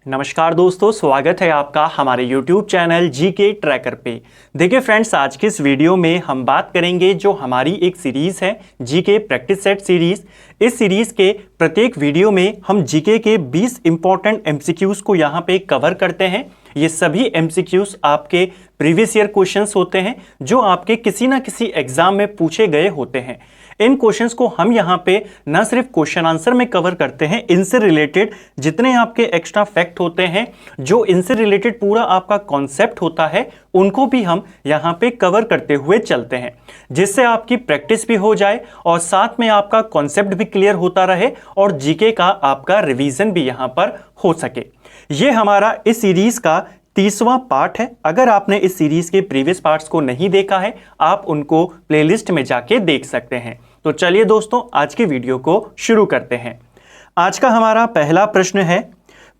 नमस्कार दोस्तों, स्वागत है आपका हमारे YouTube चैनल जीके ट्रैकर पे। देखिए फ्रेंड्स, आज के इस वीडियो में हम बात करेंगे जो हमारी एक सीरीज़ है जीके प्रैक्टिस सेट सीरीज़। इस सीरीज़ के प्रत्येक वीडियो में हम जीके के 20 इंपॉर्टेंट एमसीक्यूज़ को यहाँ पे कवर करते हैं। ये सभी एमसीक्यूज़ आपके प्रीवियस ईयर क्वेश्चंस होते हैं जो आपके किसी ना किसी एग्जाम में पूछे गए होते हैं। इन क्वेश्चंस को हम यहाँ पे न सिर्फ क्वेश्चन आंसर में कवर करते हैं, इनसे रिलेटेड जितने आपके एक्स्ट्रा फैक्ट होते हैं, जो इनसे रिलेटेड पूरा आपका कॉन्सेप्ट होता है, उनको भी हम यहाँ पे कवर करते हुए चलते हैं, जिससे आपकी प्रैक्टिस भी हो जाए और साथ में आपका कॉन्सेप्ट भी क्लियर होता रहे और जीके का आपका रिवीजन भी यहाँ पर हो सके। ये हमारा इस सीरीज का 30वां पार्ट है। अगर आपने इस सीरीज के प्रीवियस पार्ट्स को नहीं देखा है, आप उनको प्लेलिस्ट में जाके देख सकते हैं। तो चलिए दोस्तों, आज की वीडियो को शुरू करते हैं। आज का हमारा पहला प्रश्न है,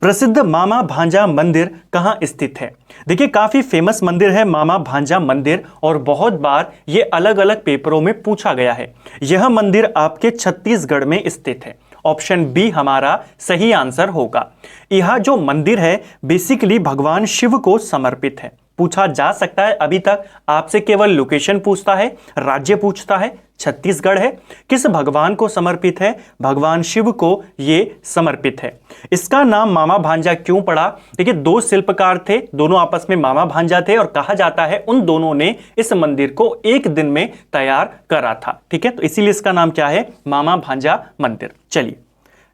प्रसिद्ध मामा भांजा मंदिर कहाँ स्थित है? देखिए, काफी फेमस मंदिर है मामा भांजा मंदिर और बहुत बार ये अलग अलग पेपरों में पूछा गया है। यह मंदिर आपके छत्तीसगढ़ में स्थित है। ऑप्शन बी हमारा सही आंसर होगा। यह जो मंदिर है बेसिकली भगवान शिव को समर्पित है। पूछा जा सकता है, अभी तक आपसे केवल लोकेशन पूछता है, राज्य पूछता है, छत्तीसगढ़ है, किस भगवान को समर्पित है? भगवान शिव को ये समर्पित है। इसका नाम मामा भांजा क्यों पड़ा? देखिए, दो शिल्पकार थे, दोनों आपस में मामा भांजा थे और कहा जाता है उन दोनों ने इस मंदिर को एक दिन में तैयार करा था। ठीक है, तो इसीलिए इसका नाम क्या है? मामा भांजा मंदिर। चलिए,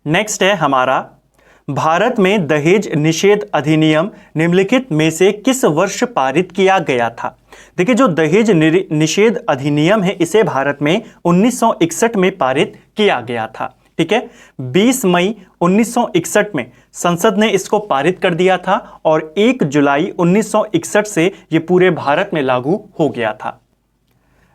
नेक्स्ट है हमारा, भारत में दहेज निषेध अधिनियम निम्नलिखित में से किस वर्ष पारित किया गया था? देखिए, जो दहेज निषेध अधिनियम है इसे भारत में 1961 में पारित किया गया था। ठीक है, 20 मई 1961 में संसद ने इसको पारित कर दिया था और 1 जुलाई 1961 से ये पूरे भारत में लागू हो गया था।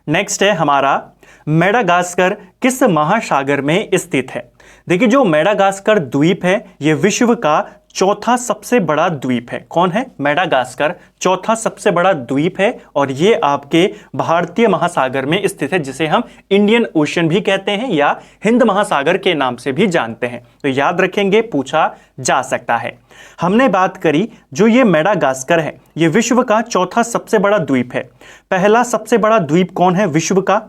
नेक्स्ट है हमारा, मेडागास्कर किस महासागर में स्थित है? देखिए, जो मेडागास्कर द्वीप है ये विश्व का चौथा सबसे बड़ा द्वीप है। कौन है? मेडागास्कर चौथा सबसे बड़ा द्वीप है और ये आपके भारतीय महासागर में स्थित है, जिसे हम इंडियन ओशन भी कहते हैं या हिंद महासागर के नाम से भी जानते हैं। तो याद रखेंगे, पूछा जा सकता है। हमने बात करी जो ये मेडागास्कर है ये विश्व का चौथा सबसे बड़ा द्वीप है। पहला सबसे बड़ा द्वीप कौन है विश्व का?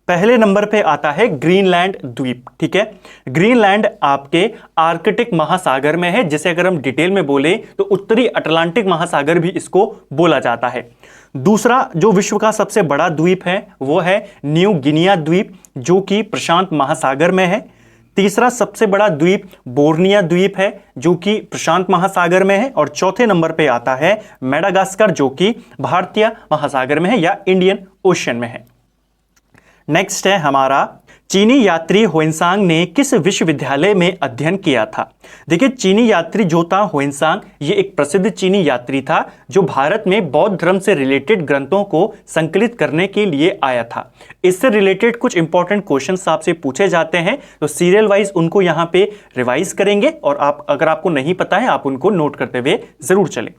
पहले नंबर पे आता है ग्रीनलैंड द्वीप। ठीक है, ग्रीनलैंड आपके आर्कटिक महासागर में है, जिसे अगर हम डिटेल में बोले तो उत्तरी अटलांटिक महासागर भी इसको बोला जाता है। दूसरा जो विश्व का सबसे बड़ा द्वीप है वो है न्यू गिनिया द्वीप, जो कि प्रशांत महासागर में है। तीसरा सबसे बड़ा द्वीप बोर्निया द्वीप है, जो कि प्रशांत महासागर में है। और चौथे नंबर पे आता है मेडागास्कर, जो कि भारतीय महासागर में है या इंडियन ओशन में है। नेक्स्ट है हमारा, चीनी यात्री हुएनसांग ने किस विश्वविद्यालय में अध्ययन किया था? देखिए, चीनी यात्री जो था हुएनसांग, ये एक प्रसिद्ध चीनी यात्री था जो भारत में बौद्ध धर्म से रिलेटेड ग्रंथों को संकलित करने के लिए आया था। इससे रिलेटेड कुछ इंपॉर्टेंट क्वेश्चंस आपसे पूछे जाते हैं, तो सीरियल वाइज उनको यहाँ पे रिवाइज करेंगे और आप अगर आपको नहीं पता है आप उनको नोट करते हुए जरूर चलें।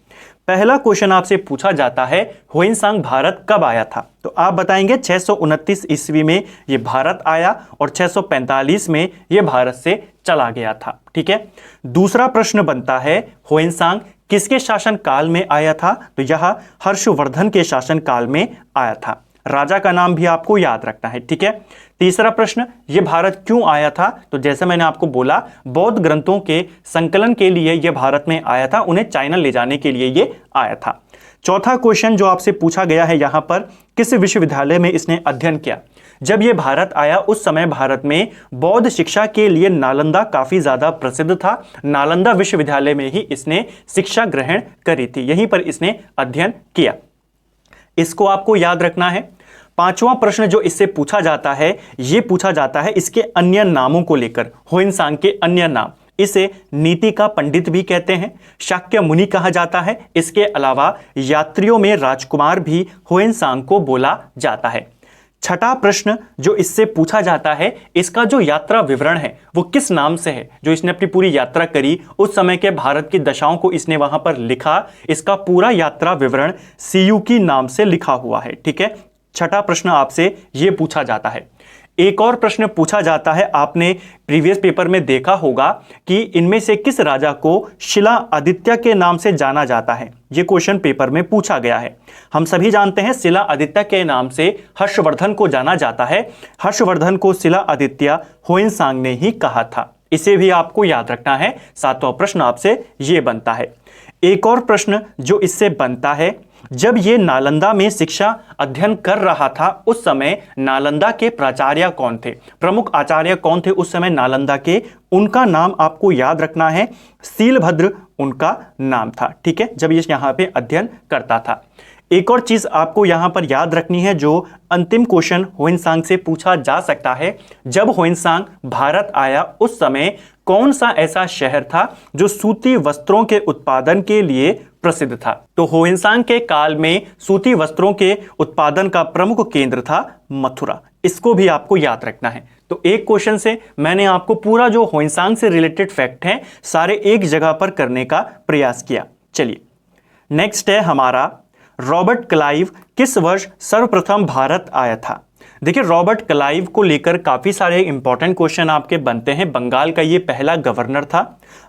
पहला क्वेश्चन आपसे पूछा जाता है, हुएनसांग भारत कब आया था? तो आप बताएंगे 629 ईस्वी में ये भारत आया और 645 में ये भारत से चला गया था। ठीक है, दूसरा प्रश्न बनता है, हुएनसांग किसके शासन काल में आया था? तो यह हर्षवर्धन के शासन काल में आया था। राजा का नाम भी आपको याद रखना है। ठीक है, तीसरा प्रश्न, ये भारत क्यों आया था? तो जैसे मैंने आपको बोला, बौद्ध ग्रंथों के संकलन के लिए ये भारत में आया था, उन्हें चाइना ले जाने के लिए ये आया था। चौथा क्वेश्चन जो आपसे पूछा गया है यहाँ पर, किस विश्वविद्यालय में इसने अध्ययन किया? जब ये भारत आया उस समय भारत में बौद्ध शिक्षा के लिए नालंदा काफी ज्यादा प्रसिद्ध था। नालंदा विश्वविद्यालय में ही इसने शिक्षा ग्रहण करी थी, यहीं पर इसने अध्ययन किया। इसको आपको याद रखना है। पांचवा प्रश्न जो इससे पूछा जाता है, ये पूछा जाता है इसके अन्य नामों को लेकर, हुएनसांग के अन्य नाम। इसे नीति का पंडित भी कहते हैं, शाक्य मुनि कहा जाता है। इसके अलावा यात्रियों में राजकुमार भी हुएनसांग को बोला जाता है। छठा प्रश्न जो इससे पूछा जाता है, इसका जो यात्रा विवरण है वो किस नाम से है? जो इसने अपनी पूरी यात्रा करी, उस समय के भारत की दशाओं को इसने वहां पर लिखा, इसका पूरा यात्रा विवरण सीयूकी नाम से लिखा हुआ है। ठीक है, छठा प्रश्न आपसे यह पूछा जाता है। एक और प्रश्न पूछा जाता है, आपने प्रीवियस पेपर में देखा होगा कि इनमें से किस राजा को शिला आदित्य के नाम से जाना जाता है। यह क्वेश्चन पेपर में पूछा गया है। हम सभी जानते हैं शिला आदित्य के नाम से हर्षवर्धन को जाना जाता है। हर्षवर्धन को शिला आदित्य ह्वेनसांग ने ही कहा था। इसे भी आपको याद रखना है। 7वां प्रश्न आपसे यह बनता है। एक और प्रश्न जो इससे बनता है, जब ये नालंदा में शिक्षा अध्ययन कर रहा था उस समय नालंदा के प्राचार्य कौन थे, प्रमुख आचार्य कौन थे उस समय नालंदा के, उनका नाम आपको याद रखना है। शीलभद्र उनका नाम था। ठीक है, जब ये यहाँ पे अध्ययन करता था। एक और चीज आपको यहां पर याद रखनी है, जो अंतिम क्वेश्चन ह्वेनसांग से पूछा जा सकता है, जब ह्वेनसांग भारत आया उस समय कौन सा ऐसा शहर था जो सूती वस्त्रों के उत्पादन के लिए प्रसिद्ध था। तो ह्वेनसांग के काल में सूती वस्त्रों के उत्पादन का प्रमुख केंद्र था मथुरा। इसको भी आपको याद रखना है। तो एक क्वेश्चन से मैंने आपको पूरा जो ह्वेनसांग से रिलेटेड फैक्ट हैं सारे एक जगह पर करने का प्रयास किया। चलिए नेक्स्ट है हमारा, रॉबर्ट क्लाइव किस वर्ष सर्वप्रथम भारत आया था। देखिए, रॉबर्ट क्लाइव को लेकर काफी सारे इंपॉर्टेंट क्वेश्चन आपके बनते हैं। बंगाल का ये पहला गवर्नर था।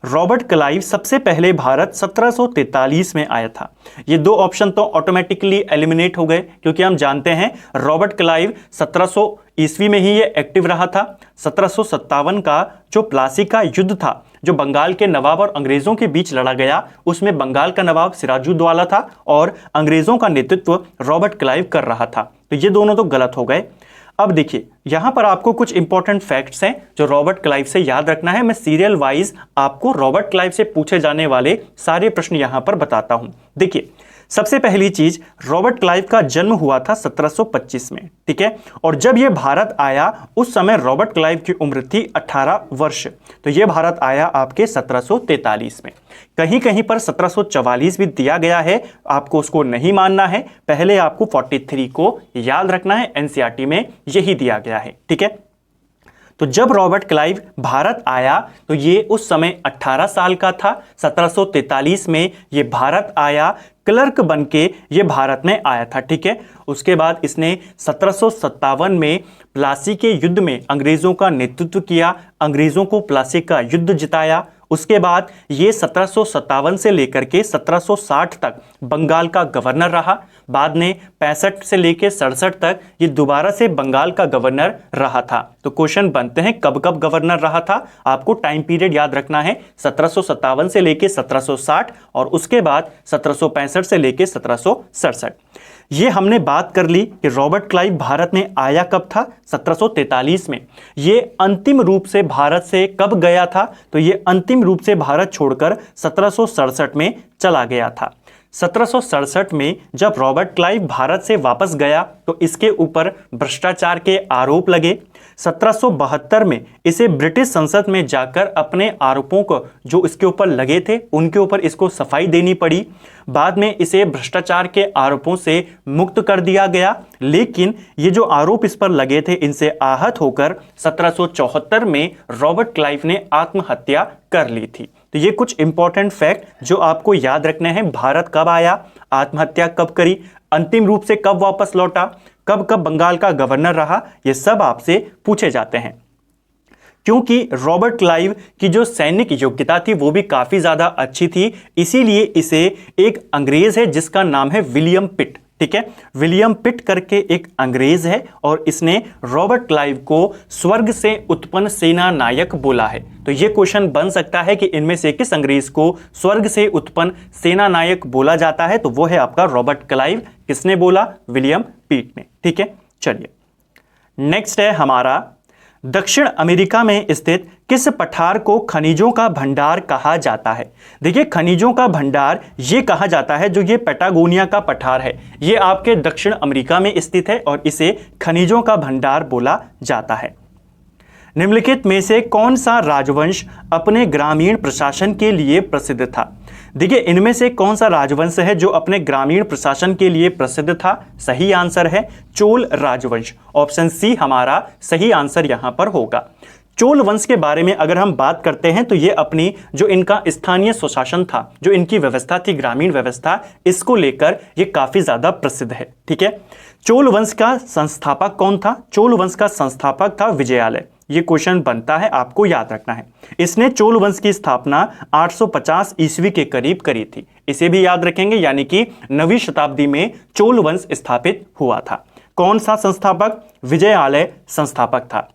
रॉबर्ट क्लाइव सबसे पहले भारत 1743 में आया था। ये दो ऑप्शन तो ऑटोमेटिकली एलिमिनेट हो गए, क्योंकि हम जानते हैं रॉबर्ट क्लाइव 1700 ईस्वी में ही ये एक्टिव रहा था। 1757 का जो प्लासी का युद्ध था, जो बंगाल के नवाब और अंग्रेजों के बीच लड़ा गया, उसमें बंगाल का नवाब सिराजुद्दौला था और अंग्रेजों का नेतृत्व रॉबर्ट क्लाइव कर रहा था। तो ये दोनों तो गलत हो गए। अब देखिए, यहां पर आपको कुछ इंपॉर्टेंट फैक्ट्स हैं जो रॉबर्ट क्लाइव से याद रखना है। मैं सीरियल वाइज आपको रॉबर्ट क्लाइव से पूछे जाने वाले सारे प्रश्न यहां पर बताता हूं। देखिए, सबसे पहली चीज, रॉबर्ट क्लाइव का जन्म हुआ था 1725 में। ठीक है, और जब यह भारत आया उस समय रॉबर्ट क्लाइव की उम्र थी 18 वर्ष। तो यह भारत आया आपके 1743 में। कहीं कहीं पर 1744 भी दिया गया है, आपको उसको नहीं मानना है। पहले आपको 43 को याद रखना है, एनसीईआरटी में यही दिया गया है। ठीक है, तो जब रॉबर्ट क्लाइव भारत आया तो ये उस समय 18 साल का था। 1743 में ये भारत आया, क्लर्क बनके ये भारत में आया था। ठीक है, उसके बाद इसने 1757 में प्लासी के युद्ध में अंग्रेजों का नेतृत्व किया, अंग्रेजों को प्लासी का युद्ध जिताया। उसके बाद ये 1757 से लेकर के 1760 तक बंगाल का गवर्नर रहा। बाद में 65 से लेकर 67 तक ये दोबारा से बंगाल का गवर्नर रहा था। तो क्वेश्चन बनते हैं कब कब गवर्नर रहा था, आपको टाइम पीरियड याद रखना है। 1757 से लेकर 1760 और उसके बाद 1765 से लेकर 1767। ये हमने बात कर ली कि रॉबर्ट क्लाइव भारत में आया कब था, 1743 में। ये अंतिम रूप से भारत से कब गया था, तो ये अंतिम रूप से भारत छोड़कर 1767 में चला गया था। 1767 में जब रॉबर्ट क्लाइव भारत से वापस गया तो इसके ऊपर भ्रष्टाचार के आरोप लगे। 1772 में इसे ब्रिटिश संसद में जाकर अपने आरोपों को जो इसके ऊपर लगे थे उनके ऊपर इसको सफाई देनी पड़ी। बाद में इसे भ्रष्टाचार के आरोपों से मुक्त कर दिया गया, लेकिन ये जो आरोप इस पर लगे थे इनसे आहत होकर 1774 में रॉबर्ट क्लाइव ने आत्महत्या कर ली थी। तो ये कुछ इंपॉर्टेंट फैक्ट जो आपको याद रखने हैं। भारत कब आया, आत्महत्या कब करी, अंतिम रूप से कब वापस लौटा, कब कब बंगाल का गवर्नर रहा, ये सब आपसे पूछे जाते हैं। क्योंकि रॉबर्ट क्लाइव की जो सैनिक योग्यता थी वो भी काफी ज्यादा अच्छी थी, इसीलिए इसे एक अंग्रेज है जिसका नाम है विलियम पिट। ठीक है, विलियम पिट करके एक अंग्रेज है और इसने रॉबर्ट क्लाइव को स्वर्ग से उत्पन्न सेना नायक बोला है। तो ये क्वेश्चन बन सकता है कि इनमें से किस अंग्रेज को स्वर्ग से उत्पन्न सेना नायक बोला जाता है, तो वो है आपका रॉबर्ट क्लाइव। किसने बोला? विलियम पिट ने। ठीक है, चलिए नेक्स्ट है हमारा, दक्षिण अमेरिका में स्थित किस पठार को खनिजों का भंडार कहा जाता है। देखिए, खनिजों का भंडार ये कहा जाता है जो ये पैटागोनिया का पठार है, ये आपके दक्षिण अमेरिका में स्थित है और इसे खनिजों का भंडार बोला जाता है। निम्नलिखित में से कौन सा राजवंश अपने ग्रामीण प्रशासन के लिए प्रसिद्ध था। देखिए, इनमें से कौन सा राजवंश है जो अपने ग्रामीण प्रशासन के लिए प्रसिद्ध था। सही आंसर है चोल राजवंश। ऑप्शन सी हमारा सही आंसर यहां पर होगा। चोल वंश के बारे में अगर हम बात करते हैं तो ये अपनी जो इनका स्थानीय स्वशासन था, जो इनकी व्यवस्था थी, ग्रामीण व्यवस्था, इसको लेकर ये काफी ज्यादा प्रसिद्ध है। ठीक है, चोल वंश का संस्थापक कौन था? चोल वंश का संस्थापक था विजयालय। ये क्वेश्चन बनता है, आपको याद रखना है। इसने चोल वंश की स्थापना 850 ईस्वी के करीब करी थी। इसे भी याद रखेंगे, यानी कि 9वीं शताब्दी में चोल वंश स्थापित हुआ था। कौन सा संस्थापक? विजयालय संस्थापक था।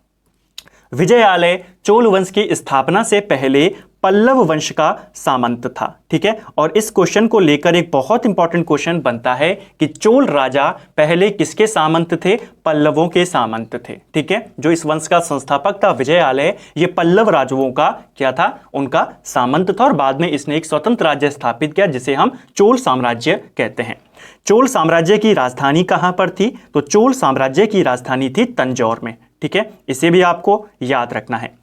विजयालय चोल वंश की स्थापना से पहले पल्लव वंश का सामंत था। ठीक है, और इस क्वेश्चन को लेकर एक बहुत इंपॉर्टेंट क्वेश्चन बनता है कि चोल राजा पहले किसके सामंत थे? पल्लवों के सामंत थे। ठीक है, जो इस वंश का संस्थापक था विजयालय, ये पल्लव राजाओं का क्या था? उनका सामंत था, और बाद में इसने एक स्वतंत्र राज्य स्थापित किया जिसे हम चोल साम्राज्य कहते हैं। चोल साम्राज्य की राजधानी कहां पर थी? तो चोल साम्राज्य की राजधानी थी तंजौर में। ठीक है, इसे भी आपको याद रखना है।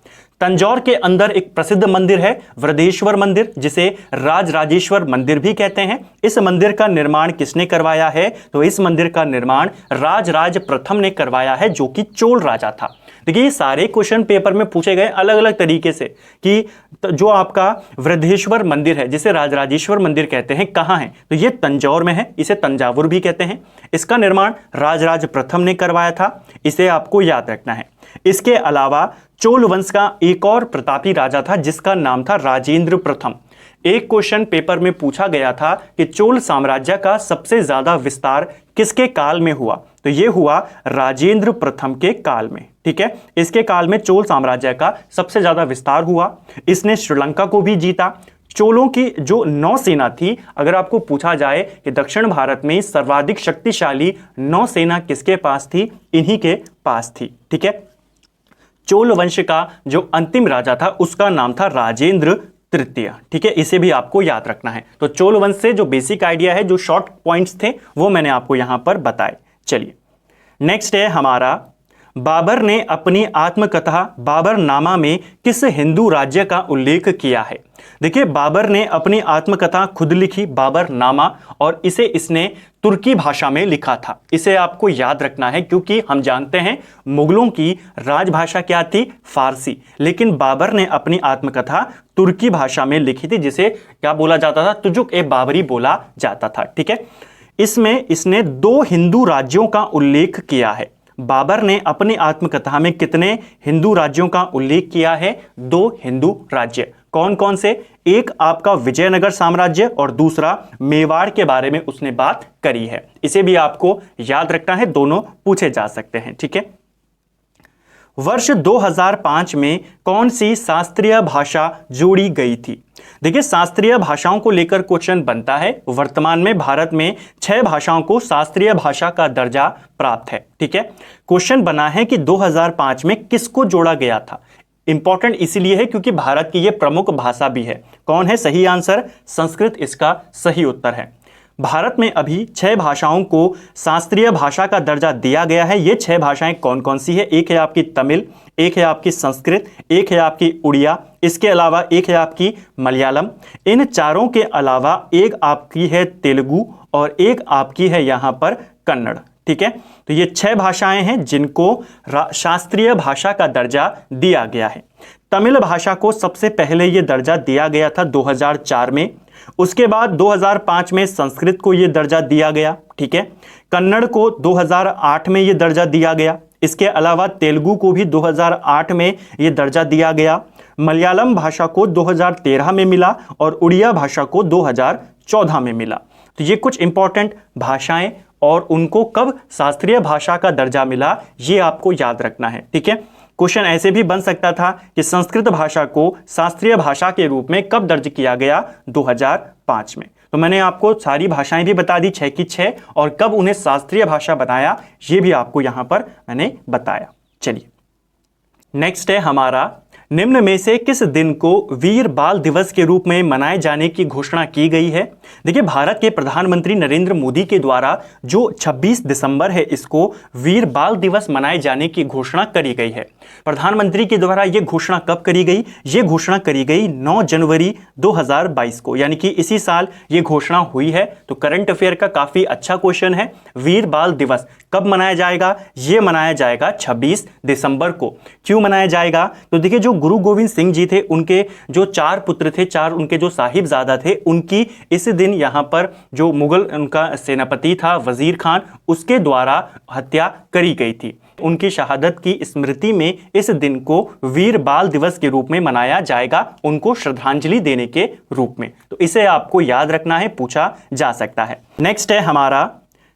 तंजौर के अंदर एक प्रसिद्ध मंदिर है वृद्धेश्वर मंदिर, जिसे राजराजेश्वर मंदिर भी कहते हैं। इस मंदिर का निर्माण किसने करवाया है? तो इस मंदिर का निर्माण राजराज प्रथम ने करवाया है, जो कि चोल राजा था। देखिए, ये सारे क्वेश्चन पेपर में पूछे गए अलग अलग तरीके से कि जो आपका वृद्धेश्वर मंदिर है, जिसे राजराजेश्वर मंदिर कहते हैं, कहाँ है? तो ये तंजौर में है, इसे तंजावुर भी कहते हैं। इसका निर्माण राजराज प्रथम ने करवाया था, इसे आपको याद रखना है। इसके अलावा चोल वंश का एक और प्रतापी राजा था जिसका नाम था राजेंद्र प्रथम। एक क्वेश्चन पेपर में पूछा गया था कि चोल साम्राज्य का सबसे ज्यादा विस्तार किसके काल में हुआ? तो यह हुआ राजेंद्र प्रथम के काल में। ठीक है, इसके काल में चोल साम्राज्य का सबसे ज्यादा विस्तार हुआ। इसने श्रीलंका को भी जीता। चोलों की जो नौसेना थी, अगर आपको पूछा जाए कि दक्षिण भारत में सर्वाधिक शक्तिशाली नौसेना किसके पास थी? इन्हीं के पास थी। ठीक है, चोल वंश का जो अंतिम राजा था उसका नाम था राजेंद्र तृतीय। ठीक है, इसे भी आपको याद रखना है। तो चोल वंश से जो बेसिक आइडिया है, जो शॉर्ट पॉइंट्स थे, वो मैंने आपको यहां पर बताए। चलिए, नेक्स्ट है हमारा, बाबर ने अपनी आत्मकथा बाबरनामा में किस हिंदू राज्य का उल्लेख किया है? देखिए, बाबर ने अपनी आत्मकथा खुद लिखी, बाबरनामा, और इसे इसने तुर्की भाषा में लिखा था। इसे आपको याद रखना है क्योंकि हम जानते हैं मुगलों की राजभाषा क्या थी? फारसी। लेकिन बाबर ने अपनी आत्मकथा तुर्की भाषा में लिखी थी, जिसे क्या बोला जाता था? तुजुक ए बाबरी बोला जाता था। ठीक है, इसमें इसने 2 हिंदू राज्यों का उल्लेख किया है। बाबर ने अपनी आत्मकथा में कितने हिंदू राज्यों का उल्लेख किया है? 2 हिंदू राज्य। कौन कौन से? एक आपका विजयनगर साम्राज्य और दूसरा मेवाड़ के बारे में उसने बात करी है। इसे भी आपको याद रखना है, दोनों पूछे जा सकते हैं। ठीक है, वर्ष 2005 में कौन सी शास्त्रीय भाषा जोड़ी गई थी? देखिए, शास्त्रीय भाषाओं को लेकर क्वेश्चन बनता है। वर्तमान में भारत में 6 भाषाओं को शास्त्रीय भाषा का दर्जा प्राप्त है। ठीक है, क्वेश्चन बना है कि 2005 में किसको जोड़ा गया था? इंपॉर्टेंट इसीलिए है क्योंकि भारत की यह प्रमुख भाषा भी है। कौन है? सही आंसर संस्कृत इसका सही उत्तर है। भारत में अभी 6 भाषाओं को शास्त्रीय भाषा का दर्जा दिया गया है। ये 6 भाषाएं कौन कौन सी है? एक है आपकी तमिल, एक है आपकी संस्कृत, एक है आपकी उड़िया, इसके अलावा एक है आपकी मलयालम। इन चारों के अलावा एक आपकी है तेलुगु और एक आपकी है यहां पर कन्नड़। ठीक है, तो ये 6 भाषाएं हैं जिनको शास्त्रीय भाषा का दर्जा दिया गया है। तमिल भाषा को सबसे पहले ये दर्जा दिया गया था 2004 में। उसके बाद 2005 में संस्कृत को यह दर्जा दिया गया। ठीक है, कन्नड़ को 2008 में यह दर्जा दिया गया। इसके अलावा तेलुगु को भी 2008 में यह दर्जा दिया गया। मलयालम भाषा को 2013 में मिला और उड़िया भाषा को 2014 में मिला। तो ये कुछ इंपॉर्टेंट भाषाएं, और उनको कब शास्त्रीय भाषा का दर्जा मिला ये आपको याद रखना है। ठीक है, क्वेश्चन ऐसे भी बन सकता था कि संस्कृत भाषा को शास्त्रीय भाषा के रूप में कब दर्ज किया गया? 2005 में। तो मैंने आपको सारी भाषाएं भी बता दी, 6 की 6, और कब उन्हें शास्त्रीय भाषा बनाया ये भी आपको यहां पर मैंने बताया। चलिए, नेक्स्ट है हमारा, निम्न में से किस दिन को वीर बाल दिवस के रूप में मनाए जाने की घोषणा की गई है? देखिए भारत के प्रधानमंत्री नरेंद्र मोदी के द्वारा जो 26 दिसंबर है इसको वीर बाल दिवस मनाए जाने की घोषणा करी गई है। प्रधानमंत्री के द्वारा यह घोषणा कब करी गई? यह घोषणा करी गई 9 जनवरी 2022 को, यानी कि इसी साल यह घोषणा हुई है। तो करंट अफेयर का काफी अच्छा क्वेश्चन है। वीर बाल दिवस कब मनाया जाएगा? यह मनाया जाएगा 26 दिसंबर को। क्यों मनाया जाएगा? तो देखिए जो गुरु गोविंद सिंह जी थे उनके जो 4 पुत्र थे, 4 उनके जो साहिबजादा थे, उनकी इस दिन यहां पर जो मुगल उनका सेनापति था वजीर खान, उसके द्वारा हत्या करी गई थी। उनकी शहादत की स्मृति में इस दिन को वीर बाल दिवस के रूप में मनाया जाएगा, उनको श्रद्धांजलि देने के रूप में। तो इसे आपको याद रखना है, पूछा जा सकता है। नेक्स्ट है हमारा,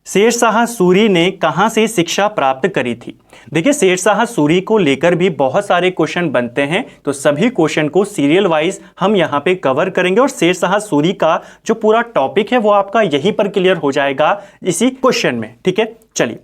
शेरशाह सूरी ने कहां से शिक्षा प्राप्त करी थी? देखिए शेरशाह सूरी को लेकर भी बहुत सारे क्वेश्चन बनते हैं, तो सभी क्वेश्चन को सीरियल वाइज हम यहां पे कवर करेंगे और शेरशाह सूरी का जो पूरा टॉपिक है वो आपका यहीं पर क्लियर हो जाएगा इसी क्वेश्चन में। ठीक है, चलिए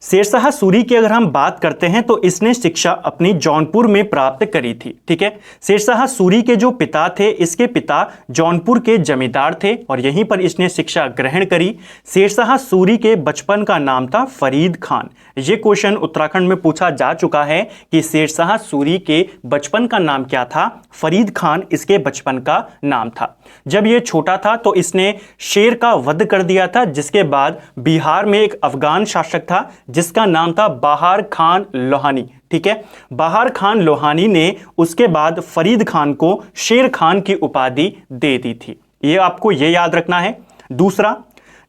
शेरशाह सूरी की अगर हम बात करते हैं तो इसने शिक्षा अपनी जौनपुर में प्राप्त करी थी। ठीक है, शेरशाह सूरी के जो पिता थे, इसके पिता जौनपुर के जमींदार थे और यहीं पर इसने शिक्षा ग्रहण करी। शेरशाह सूरी के बचपन का नाम था फरीद खान। ये क्वेश्चन उत्तराखंड में पूछा जा चुका है कि शेरशाह सूरी के बचपन का नाम क्या था? फरीद खान इसके बचपन का नाम था। जब ये छोटा था तो इसने शेर का वध कर दिया था, जिसके बाद बिहार में एक अफगान शासक था जिसका नाम था बहार खान लोहानी। ठीक है, बहार खान लोहानी ने उसके बाद फरीद खान को शेर खान की उपाधि दे दी थी। ये आपको ये याद रखना है। दूसरा,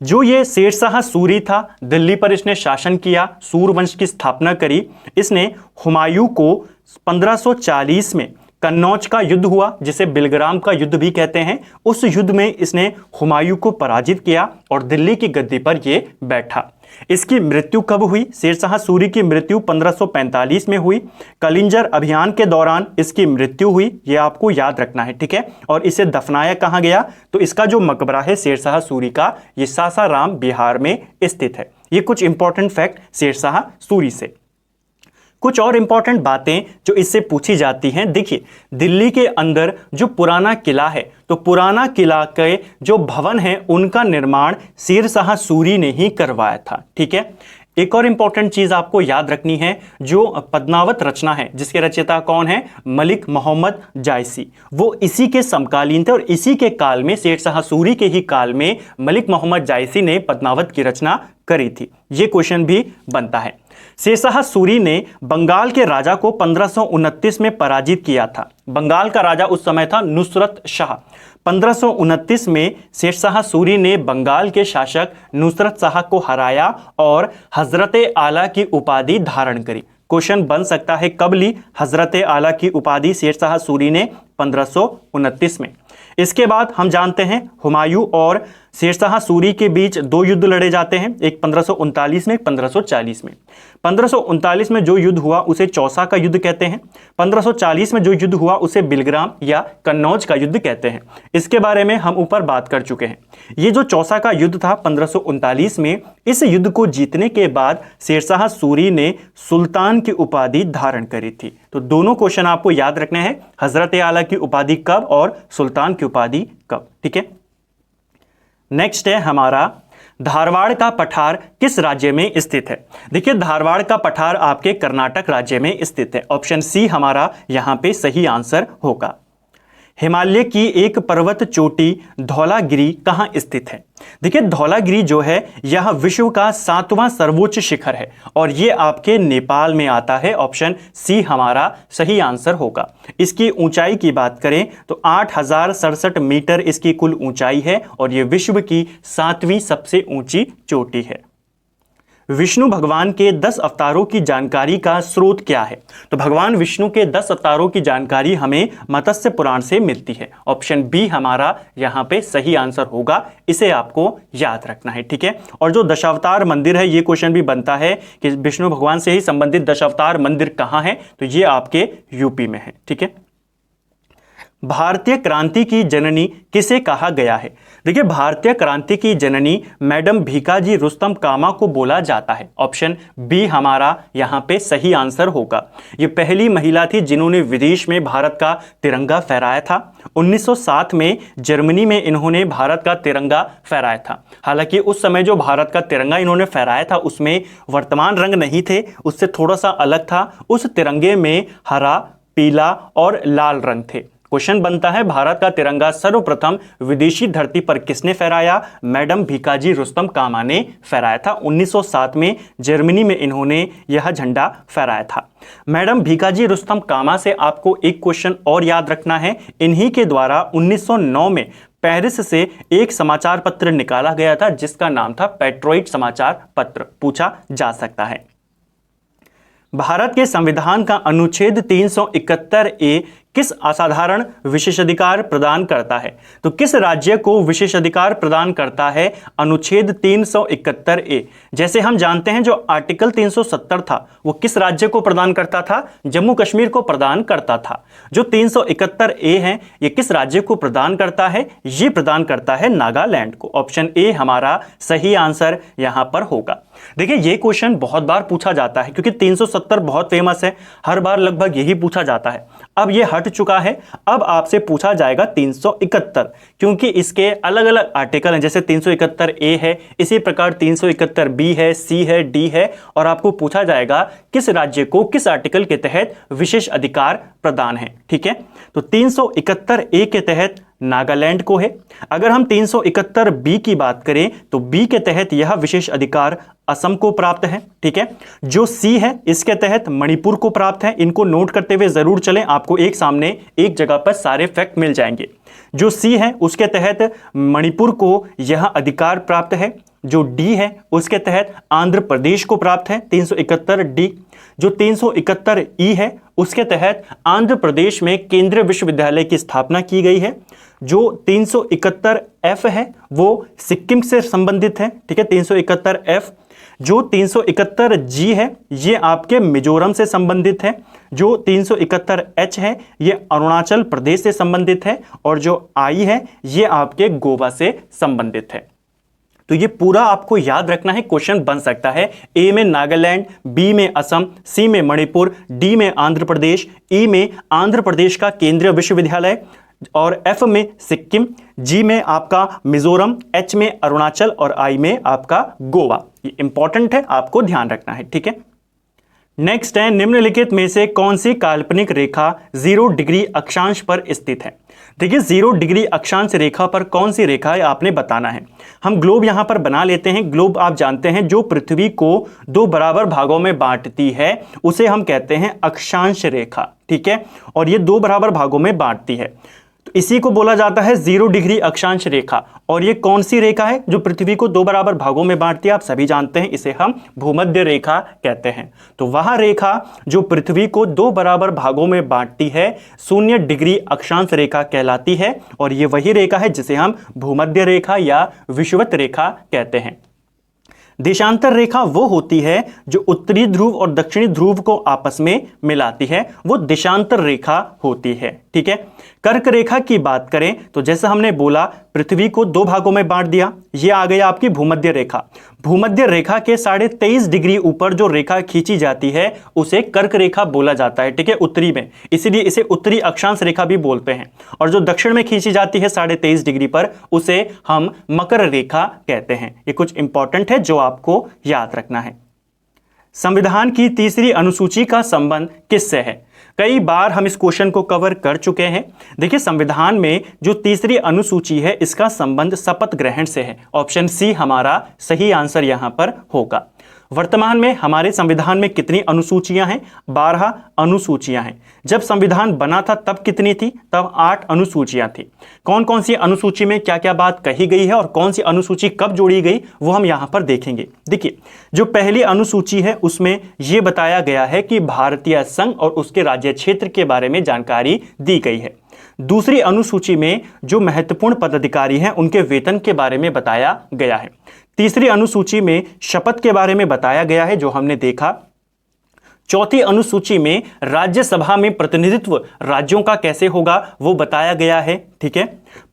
जो ये शेरशाह सूरी था, दिल्ली पर इसने शासन किया, सूरवंश की स्थापना करी। इसने हुमायूं को 1540 में कन्नौज का युद्ध हुआ, जिसे बिलग्राम का युद्ध भी कहते हैं, उस युद्ध में इसने हुमायूं को पराजित किया और दिल्ली की गद्दी पर यह बैठा। इसकी मृत्यु कब हुई? शेरशाह सूरी की मृत्यु 1545 में हुई। कलिंजर अभियान के दौरान इसकी मृत्यु हुई, यह आपको याद रखना है। ठीक है, और इसे दफनाया कहां गया? तो इसका जो मकबरा है शेरशाह सूरी का, यह सासाराम बिहार में स्थित है। ये कुछ इंपॉर्टेंट फैक्ट शेरशाह सूरी से। कुछ और इंपॉर्टेंट बातें जो इससे पूछी जाती हैं। देखिए दिल्ली के अंदर जो पुराना किला है, तो पुराना किला के जो भवन हैं उनका निर्माण शेरशाह सूरी ने ही करवाया था। ठीक है, एक और इंपॉर्टेंट चीज आपको याद रखनी है, जो पद्मावत रचना है जिसके रचयिता कौन है? मलिक मोहम्मद जायसी। वो इसी के समकालीन थे और इसी के काल में, शेरशाह सूरी के ही काल में मलिक मोहम्मद जायसी ने पद्मावत की रचना करी थी। यह क्वेश्चन भी बनता है। शेरशाह सूरी ने बंगाल के राजा को 1529 में पराजित किया था। बंगाल का राजा उस समय था नुसरत शाह। 1529 में शेरशाह सूरी ने बंगाल के शासक नुसरत शाह को हराया और हजरत आला की उपाधि धारण करी। क्वेश्चन बन सकता है कब ली हजरत आला की उपाधि शेरशाह सूरी ने? 1529 में। इसके बाद हम जानते हैं हुमायूं और शेरशाह सूरी के बीच 2 युद्ध लड़े जाते हैं, एक 1539 में, एक 1540 में। 1539 में जो युद्ध हुआ उसे चौसा का युद्ध कहते हैं। 1540 में जो युद्ध हुआ उसे बिलग्राम या कन्नौज का युद्ध कहते हैं। इसके बारे में हम ऊपर बात कर चुके हैं। ये जो चौसा का युद्ध था 1539 में, इस युद्ध को जीतने के बाद शेरशाह सूरी ने सुल्तान की उपाधि धारण करी थी। तो दोनों क्वेश्चन आपको याद रखने हैं, हजरत आला की उपाधि कब और सुल्तान की उपाधि कब। ठीक है, नेक्स्ट है हमारा, धारवाड़ का पठार किस राज्य में स्थित है? देखिए धारवाड़ का पठार आपके कर्नाटक राज्य में स्थित है। ऑप्शन सी हमारा यहां पे सही आंसर होगा। हिमालय की एक पर्वत चोटी धौलागिरी कहां स्थित है? देखिए धौलागिरी जो है यह विश्व का 7वां सर्वोच्च शिखर है और यह आपके नेपाल में आता है। ऑप्शन सी हमारा सही आंसर होगा। इसकी ऊंचाई की बात करें तो 8067 मीटर इसकी कुल ऊंचाई है और यह विश्व की 7वीं सबसे ऊंची चोटी है। विष्णु भगवान के 10 अवतारों की जानकारी का स्रोत क्या है? तो भगवान विष्णु के 10 अवतारों की जानकारी हमें मत्स्य पुराण से मिलती है। ऑप्शन बी हमारा यहां पे सही आंसर होगा, इसे आपको याद रखना है। ठीक है, और जो दशावतार मंदिर है, ये क्वेश्चन भी बनता है कि विष्णु भगवान से ही संबंधित दशावतार मंदिर कहां है? तो ये आपके यूपी में है। ठीक है, भारतीय क्रांति की जननी किसे कहा गया है? देखिए, भारतीय क्रांति की जननी मैडम भीकाजी रुस्तम कामा को बोला जाता है। ऑप्शन बी हमारा यहाँ पे सही आंसर होगा। ये पहली महिला थी जिन्होंने विदेश में भारत का तिरंगा फहराया था। 1907 में जर्मनी में इन्होंने भारत का तिरंगा फहराया था। हालांकि उस समय जो भारत का तिरंगा इन्होंने फहराया था उसमें वर्तमान रंग नहीं थे, उससे थोड़ा सा अलग था। उस तिरंगे में हरा, पीला और लाल रंग थे। क्वेश्चन बनता है, भारत का तिरंगा सर्वप्रथम विदेशी धरती पर किसने फहराया? मैडम भीकाजी रुस्तम कामा ने फहराया था। 1907 में जर्मनी में इन्होंने यह झंडा फहराया था। मैडम भीकाजी रुस्तम कामा से आपको एक क्वेश्चन और याद रखना है। इन्हीं के द्वारा 1909 में पेरिस से एक समाचार पत्र निकाला गया था जिसका नाम था पेट्रोइट समाचार पत्र। पूछा जा सकता है। भारत के संविधान का अनुच्छेद 371A किस असाधारण विशेषाधिकार प्रदान करता है? तो किस राज्य को विशेषाधिकार प्रदान करता है अनुच्छेद 371A? जैसे हम जानते हैं जो आर्टिकल 370 था वो किस राज्य को प्रदान करता था? जम्मू कश्मीर को प्रदान करता था। जो 371A है ये किस राज्य को प्रदान करता है? ये प्रदान करता है नागालैंड को। ऑप्शन ए हमारा सही आंसर यहां पर होगा। देखिए, ये क्वेश्चन बहुत बार पूछा जाता है क्योंकि 370 बहुत फेमस है, हर बार लगभग यही पूछा जाता है। अब ये हट चुका है, अब आपसे पूछा जाएगा 371, क्योंकि इसके अलग अलग आर्टिकल हैं। जैसे 371A है, इसी प्रकार 371B है, C है, D है, और आपको पूछा जाएगा किस राज्य को किस आर्टिकल के तहत विशेष अधिकार प्रदान है। ठीक है, तो 371A के तहत नागालैंड को है। अगर हम 371B की बात करें तो B के तहत यह विशेष अधिकार असम को प्राप्त है। ठीक है, जो C है इसके तहत मणिपुर को प्राप्त है। इनको नोट करते हुए जरूर चलें, आपको एक सामने एक जगह पर सारे फैक्ट मिल जाएंगे। जो C है उसके तहत मणिपुर को यह अधिकार प्राप्त है। जो D है उसके तहत आंध्र प्रदेश को प्राप्त है 371D। जो 371E है उसके तहत आंध्र प्रदेश में केंद्रीय विश्वविद्यालय की स्थापना की गई है। जो 371F है वो सिक्किम से संबंधित है। ठीक है, 371F। जो 371G है ये आपके मिजोरम से संबंधित है। जो 371H है ये अरुणाचल प्रदेश से संबंधित है। और जो I है ये आपके गोवा से संबंधित है। तो ये पूरा आपको याद रखना है, क्वेश्चन बन सकता है। ए में नागालैंड, बी में असम, सी में मणिपुर, डी में आंध्र प्रदेश, ई में आंध्र प्रदेश का केंद्रीय विश्वविद्यालय, और एफ में सिक्किम, जी में आपका मिजोरम, एच में अरुणाचल और आई में आपका गोवा। ये इंपॉर्टेंट है, आपको ध्यान रखना है। ठीक है, नेक्स्ट है, निम्नलिखित में से कौन सी काल्पनिक रेखा 0 डिग्री अक्षांश पर स्थित है? देखिए, 0 डिग्री अक्षांश रेखा पर कौन सी रेखा है आपने बताना है। हम ग्लोब यहां पर बना लेते हैं। ग्लोब आप जानते हैं जो पृथ्वी को 2 बराबर भागों में बांटती है उसे हम कहते हैं अक्षांश रेखा। ठीक है, और ये 2 बराबर भागों में बांटती है, तो इसी को बोला जाता है 0 डिग्री अक्षांश रेखा। और ये कौन सी रेखा है जो पृथ्वी को 2 बराबर भागों में बांटती है? आप सभी जानते हैं, इसे हम भूमध्य रेखा कहते हैं। तो वह रेखा जो पृथ्वी को 2 बराबर भागों में बांटती है 0 डिग्री अक्षांश रेखा कहलाती है। और ये वही रेखा है जिसे हम भूमध्य रेखा या विषुवत रेखा कहते हैं। देशांतर रेखा वो होती है जो उत्तरी ध्रुव और दक्षिणी ध्रुव को आपस में मिलाती है, वो देशांतर रेखा होती है। ठीक है, कर्क रेखा की बात करें तो जैसे हमने बोला पृथ्वी को 2 भागों में बांट दिया, ये आ गई आपकी भूमध्य रेखा। भूमध्य रेखा के 23.5 डिग्री ऊपर जो रेखा खींची जाती है उसे कर्क रेखा बोला जाता है। ठीक है, उत्तरी में, इसीलिए इसे उत्तरी अक्षांश रेखा भी बोलते हैं। और जो दक्षिण में खींची जाती है 23.5 डिग्री पर उसे हम मकर रेखा कहते हैं। ये कुछ इंपॉर्टेंट है जो आपको याद रखना है। संविधान की तीसरी अनुसूची का संबंध किससे है? कई बार हम इस क्वेश्चन को कवर कर चुके हैं। देखिए, संविधान में जो तीसरी अनुसूची है इसका संबंध शपथ ग्रहण से है। ऑप्शन सी हमारा सही आंसर यहां पर होगा। वर्तमान में हमारे संविधान में कितनी अनुसूचियां हैं? 12 अनुसूचियां हैं। जब संविधान बना था तब कितनी थी? तब 8 अनुसूचियां थी। कौन कौन सी अनुसूची में क्या क्या बात कही गई है और कौन सी अनुसूची कब जोड़ी गई वो हम यहां पर देखेंगे। देखिए, जो पहली अनुसूची है उसमें यह बताया गया है कि भारतीय संघ और उसके राज्य क्षेत्र के बारे में जानकारी दी गई है। दूसरी अनुसूची में जो महत्वपूर्ण पदाधिकारी हैं उनके वेतन के बारे में बताया गया है। तीसरी अनुसूची में शपथ के बारे में बताया गया है जो हमने देखा। चौथी अनुसूची में राज्यसभा में प्रतिनिधित्व राज्यों का कैसे होगा वो बताया गया है। ठीक है,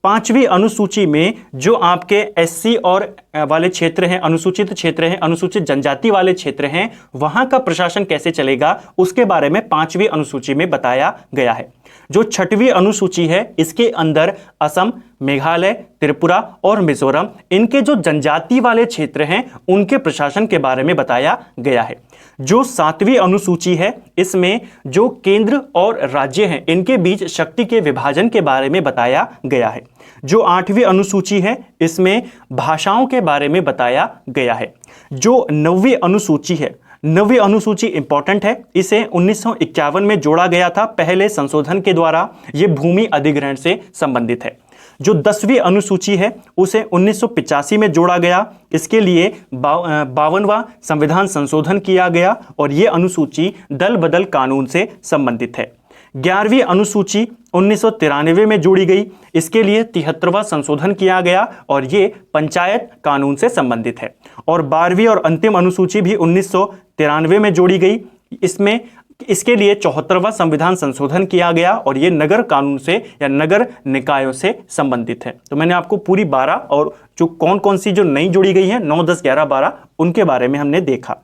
पांचवी अनुसूची में जो आपके एससी और वाले क्षेत्र हैं, अनुसूचित क्षेत्र हैं, अनुसूचित जनजाति वाले क्षेत्र हैं, वहां का प्रशासन कैसे चलेगा उसके बारे में पांचवी अनुसूची में बताया गया है। जो छठवीं अनुसूची है इसके अंदर असम, मेघालय, त्रिपुरा और मिजोरम, इनके जो जनजाति वाले क्षेत्र हैं उनके प्रशासन के बारे में बताया गया है। जो सातवीं अनुसूची है इसमें जो केंद्र और राज्य हैं इनके बीच शक्ति के विभाजन के बारे में बताया गया है। जो आठवीं अनुसूची है इसमें भाषाओं के बारे में बताया गया है। जो नौवीं अनुसूची है, नवीं अनुसूची इंपॉर्टेंट है, इसे 1951 में जोड़ा गया था पहले संशोधन के द्वारा। यह भूमि अधिग्रहण से संबंधित है। जो 10वीं अनुसूची है उसे 1985 में जोड़ा गया, इसके लिए 52वां संविधान संशोधन किया गया और यह अनुसूची दल बदल कानून से संबंधित है। 11वीं अनुसूची 1993 में जोड़ी गई, इसके लिए 73वां संशोधन किया गया और ये पंचायत कानून से संबंधित है। और 12वीं और अंतिम अनुसूची भी 1993 में जोड़ी गई, इसके लिए 74वां संविधान संशोधन किया गया और ये नगर कानून से या नगर निकायों से संबंधित है। तो मैंने आपको पूरी 12 और जो कौन कौन सी जो नई जोड़ी गई है 9, 10, 11, 12 उनके बारे में हमने देखा।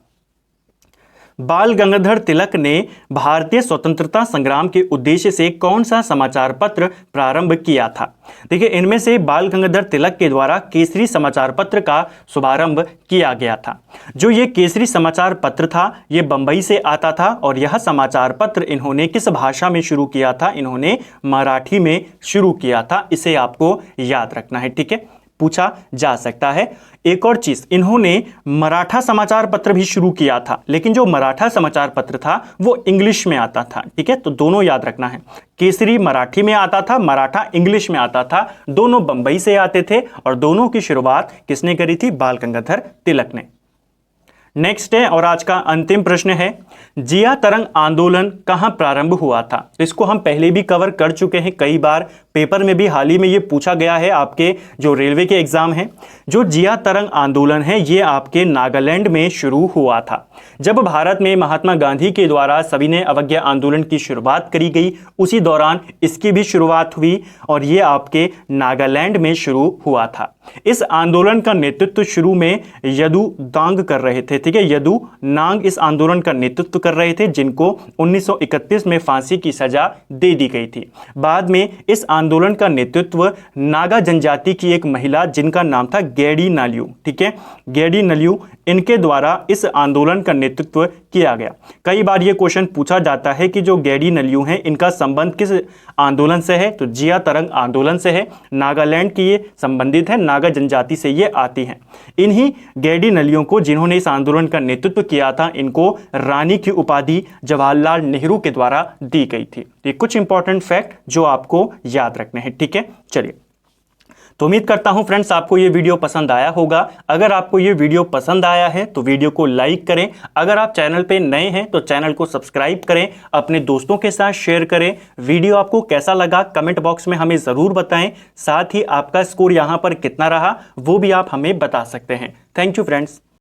बाल गंगाधर तिलक ने भारतीय स्वतंत्रता संग्राम के उद्देश्य से कौन सा समाचार पत्र प्रारंभ किया था? देखिए, इनमें से बाल गंगाधर तिलक के द्वारा केसरी समाचार पत्र का शुभारंभ किया गया था। जो ये केसरी समाचार पत्र था ये बंबई से आता था और यह समाचार पत्र इन्होंने किस भाषा में शुरू किया था? इन्होंने मराठी में शुरू किया था। इसे आपको याद रखना है। ठीक है, पूछा जा सकता है। एक और चीज, इन्होंने मराठा समाचार पत्र भी शुरू किया था, लेकिन जो मराठा समाचार पत्र था वो इंग्लिश में आता था। ठीक है, तो दोनों याद रखना है। केसरी मराठी में आता था, मराठा इंग्लिश में आता था। दोनों बंबई से आते थे और दोनों की शुरुआत किसने करी थी? बाल गंगाधर तिलक ने। नेक्स्ट है और आज का अंतिम प्रश्न है, जिया तरंग आंदोलन कहां प्रारंभ हुआ था? तो इसको हम पहले भी कवर कर चुके हैं कई बार, पेपर में भी हाल ही में ये पूछा गया है आपके जो रेलवे के एग्जाम हैं। जो जिया तरंग आंदोलन है ये आपके नागालैंड में शुरू हुआ था। जब भारत में महात्मा गांधी के द्वारा सविनय अवज्ञा आंदोलन की शुरुआत करी गई, उसी दौरान इसकी भी शुरुआत हुई और ये आपके नागालैंड में शुरू हुआ था। इस आंदोलन का नेतृत्व शुरू में यदु दांग कर रहे थे। ठीक है, यदु नांग इस आंदोलन का नेतृत्व कर रहे थे, जिनको 1931 में फांसी की सजा दे दी गई थी। बाद में इस आंदोलन का नेतृत्व नागा जनजाति की एक महिला जिनका नाम था गेडी नाल्यू, ठीक है, गेडी नाल्यू, इनके द्वारा इस आंदोलन का नेतृत्व किया गया। कई बार यह क्वेश्चन पूछा जाता है कि जो गेडी नाल्यू हैं इनका संबंध किस आंदोलन से है? तो जिया तरंग आंदोलन से है। नागालैंड की ये संबंधित है, नागा जनजाति से ये आती हैं। इन्हीं गेडी नाल्यूओं को जिन्होंने इस आंदोलन का नेतृत्व किया था, इनको रानी की उपाधि जवाहरलाल नेहरू के द्वारा दी गई थी। ये कुछ इंपॉर्टेंट फैक्ट जो आपको याद रखने हैं। ठीक है, चलिए, तो उम्मीद करता हूं फ्रेंड्स आपको ये वीडियो पसंद आया होगा। अगर आपको ये वीडियो पसंद आया है तो वीडियो को लाइक करें। अगर आप चैनल पे नए हैं तो चैनल को सब्सक्राइब करें, अपने दोस्तों के साथ शेयर करें। वीडियो आपको कैसा लगा कमेंट बॉक्स में हमें ज़रूर बताएं। साथ ही आपका स्कोर यहाँ पर कितना रहा वो भी आप हमें बता सकते हैं। Thank you friends.